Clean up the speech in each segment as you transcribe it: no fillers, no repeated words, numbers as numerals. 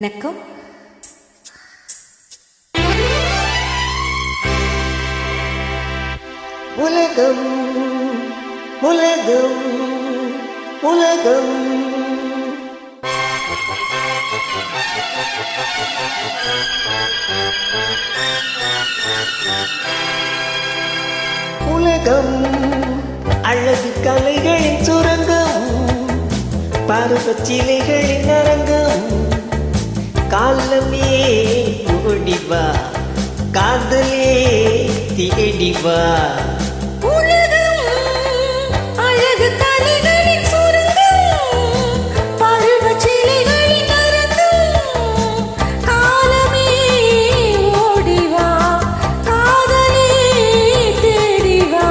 வணக்கம். உலகம் உலகம் உலகம் உலகம் அழகு கலைகளின் சுரங்கம், பருவச் சிலைகளின் அரங்கம். காலமே ஓடிவா, காதலே தேடிவா. அழகு கலைகளின் சுரங்கம், பருவச் சிலைகளின் அரங்கம். காலமே ஓடிவா, காதலே தேடிவா.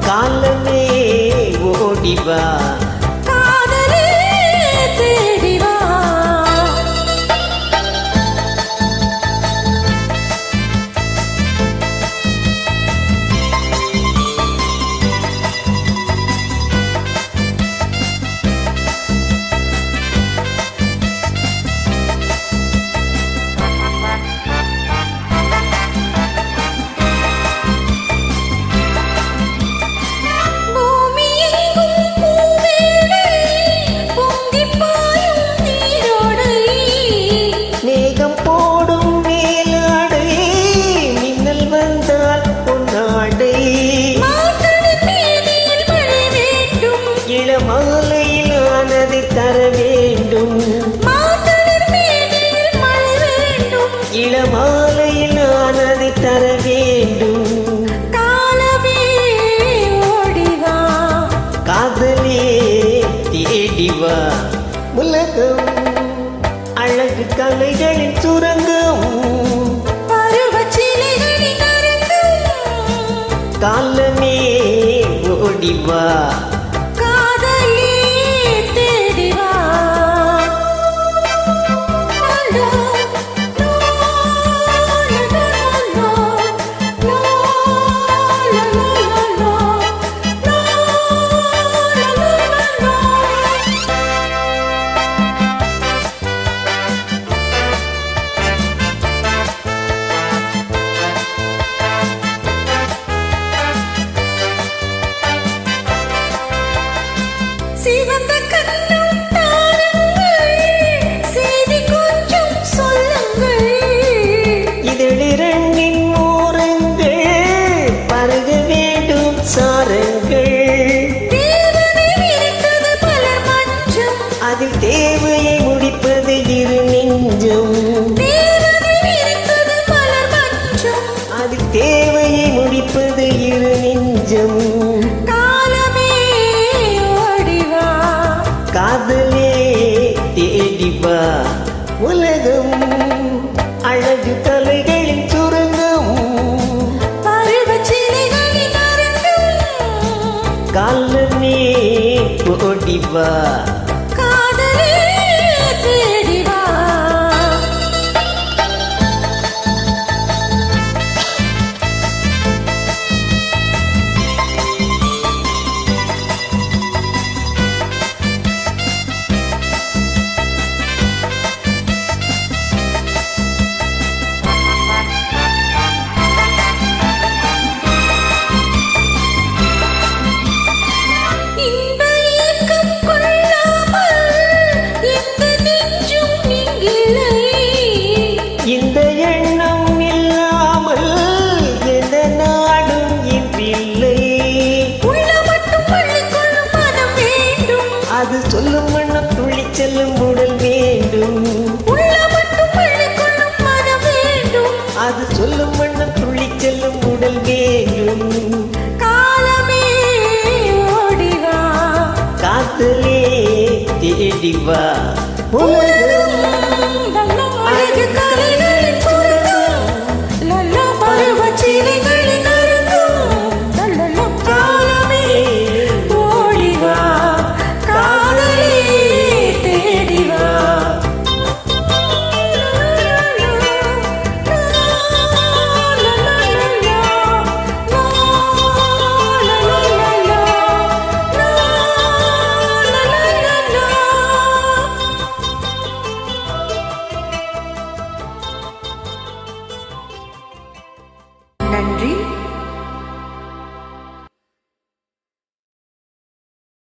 காலமே ஓடிவா, காதலே தேடிவா. மாலையில் ஆனது தர வேண்டும், இளமாலையில் ஆனது தர வேண்டும். காலமே ஓடிவா, காதலே தேடிவா. உலகம் அழகு கலைகளின் சுரங்கம், பருவச் சிலைகளின் அரங்கம். காலமே ஓடிவா, காதலே தேடிவா. சிவந்த கண்ணும் தாருங்கள், செய்தி கொஞ்சம் சொல்லுங்கள். இதழிரண்டின் ஓரங்கள் பருக வேண்டும் சாரங்கள். தேவதை விரித்தது பலர் மஞ்சம், அதில் தேவையை முடிப்பது இரு நெஞ்சம். தேவதை விரித்தது பலர் மஞ்சம். அதில் தேவையை முடிப்பது இரு நெஞ்சம். காலமே ஓடிவா, காதலே தேடிவா. உலகம் அழகு கலைகளின் சுரங்கம், பருவச் சிலைகளின் அரங்கம். காலமே ஓடிவா, காதலே தேடிவா. இன்ப ஏக்கம் கொள்ளாமல் எந்த நெஞ்சும் நீங்கில்லை. இந்த எண்ணம் இல்லாமல் எந்த நாடும் இன்றில்லை. உள்ள மட்டும் பள்ளிக்கொள்ளும் மனம் வேண்டும், அது சொல்லும் வண்ணம் துள்ளி செல்லும் உடல் வேண்டும். உள்ள மட்டும் பள்ளிக்கொள்ளும் மனம் வேண்டும். அது சொல்லும் வண்ணம் துள்ளி செல்லும் உடல் வேண்டும். காலமே ஓடிவா, காதலே தேடிவா. உலகம்